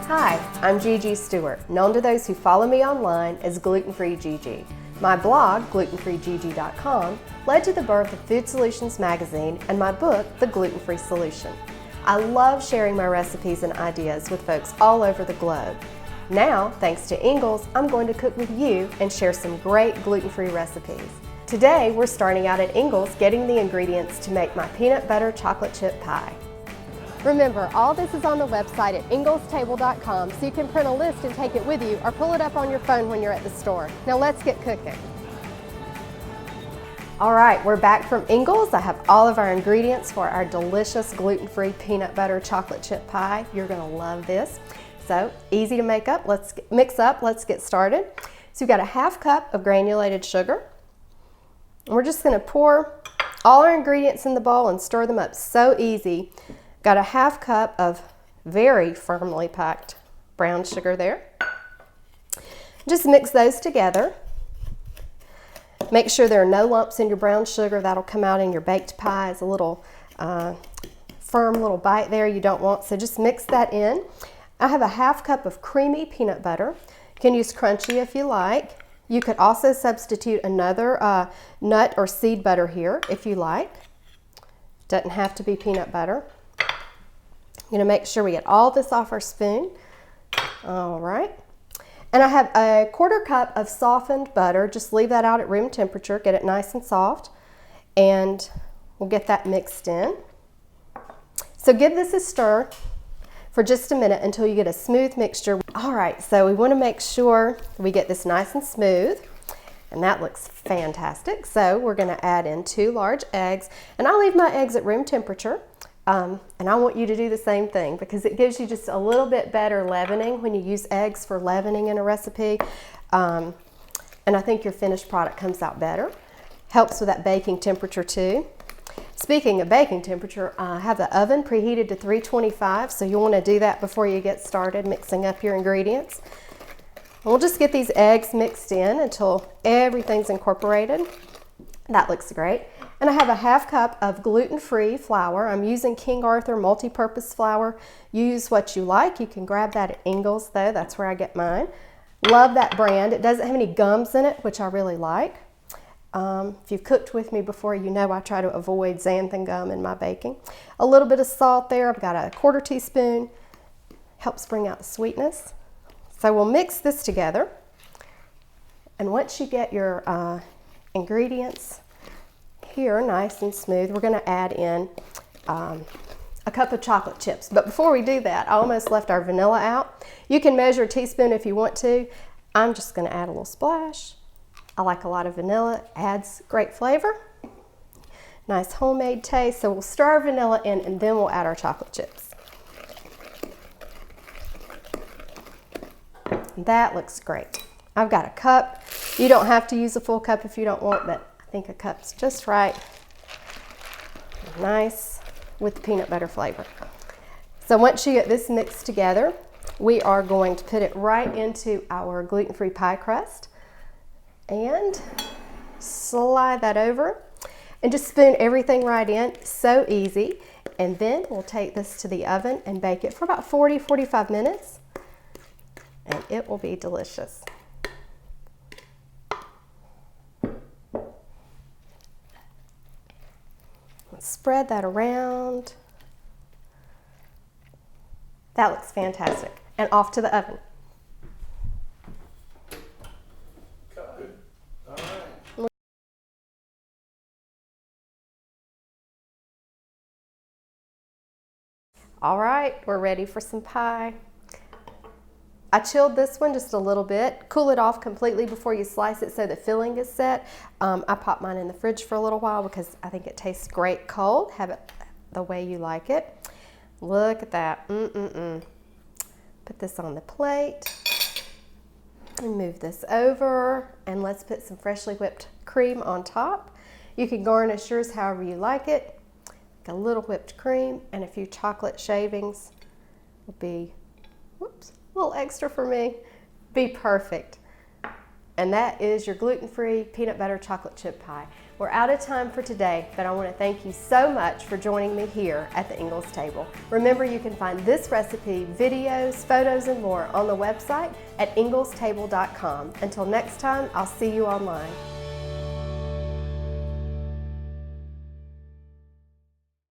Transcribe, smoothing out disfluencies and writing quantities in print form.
Hi, I'm Gigi Stewart, known to those who follow me online as Gluten-Free Gigi. My blog, glutenfreegigi.com, led to the birth of Food Solutions magazine and my book, The Gluten-Free Solution. I love sharing my recipes and ideas with folks all over the globe. Now, thanks to Ingles, I'm going to cook with you and share some great gluten-free recipes. Today, we're starting out at Ingles getting the ingredients to make my peanut butter chocolate chip pie. Remember, all this is on the website at inglestable.com, so you can print a list and take it with you or pull it up on your phone when you're at the store. Now let's get cooking. All right, we're back from Ingles. I have all of our ingredients for our delicious gluten-free peanut butter chocolate chip pie. You're gonna love this. So easy to make up. Mix up, let's get started. So you've got a half cup of granulated sugar. And we're just gonna pour all our ingredients in the bowl and stir them up. So easy. Got a half cup of very firmly packed brown sugar there. Just mix those together. Make sure there are no lumps in your brown sugar. That'll come out in your baked pie as a little firm little bite there you don't want. So just mix that in. I have a half cup of creamy peanut butter. You can use crunchy if you like. You could also substitute another nut or seed butter here if you like. Doesn't have to be peanut butter. I'm going to make sure we get all this off our spoon. All right. And I have a 1/4 cup of softened butter. Just leave that out at room temperature. Get it nice and soft. And we'll get that mixed in. So give this a stir for just a minute until you get a smooth mixture. All right, so we want to make sure we get this nice and smooth. And that looks fantastic. So we're going to add in 2 large eggs. And I leave my eggs at room temperature. And I want you to do the same thing because it gives you just a little bit better leavening when you use eggs for leavening in a recipe. And I think your finished product comes out better. Helps with that baking temperature too. Speaking of baking temperature, I have the oven preheated to 325, so you'll want to do that before you get started mixing up your ingredients. And we'll just get these eggs mixed in until everything's incorporated. That looks great. And I have a half cup of gluten-free flour. I'm using King Arthur multi-purpose flour. Use what you like. You can grab that at Ingles though. That's where I get mine. Love that brand. It doesn't have any gums in it, which I really like. If you've cooked with me before, you know I try to avoid xanthan gum in my baking. A little bit of salt there. I've got a 1/4 teaspoon. Helps bring out the sweetness. So we'll mix this together. And once you get your ingredients here nice and smooth, we're going to add in a cup of chocolate chips. But before we do that, I almost left our vanilla out. You can measure a teaspoon if you want to. I'm just going to add a little splash. I like a lot of vanilla. It adds great flavor. Nice homemade taste. So we'll stir our vanilla in and then we'll add our chocolate chips. That looks great. I've got a cup. You don't have to use a full cup if you don't want, but I think a cup's just right. Nice with the peanut butter flavor. So once you get this mixed together, we are going to put it right into our gluten-free pie crust and slide that over and just spoon everything right in. So easy. And then we'll take this to the oven and bake it for about 40-45 minutes and it will be delicious. Spread that around. That looks fantastic. And off to the oven. Good. All right. All right, we're ready for some pie. I chilled this one just a little bit. Cool it off completely before you slice it so the filling is set. I popped mine in the fridge for a little while because I think it tastes great cold. Have it the way you like it. Look at that. Put this on the plate and move this over. And let's put some freshly whipped cream on top. You can garnish yours however you like it. Like a little whipped cream and a few chocolate shavings will be, whoops, a little extra for me, be perfect. And that is your gluten-free peanut butter chocolate chip pie. We're out of time for today, but I want to thank you so much for joining me here at the Ingles table. Remember, you can find this recipe, videos, photos, and more on the website at inglestable.com. Until next time, I'll see you online.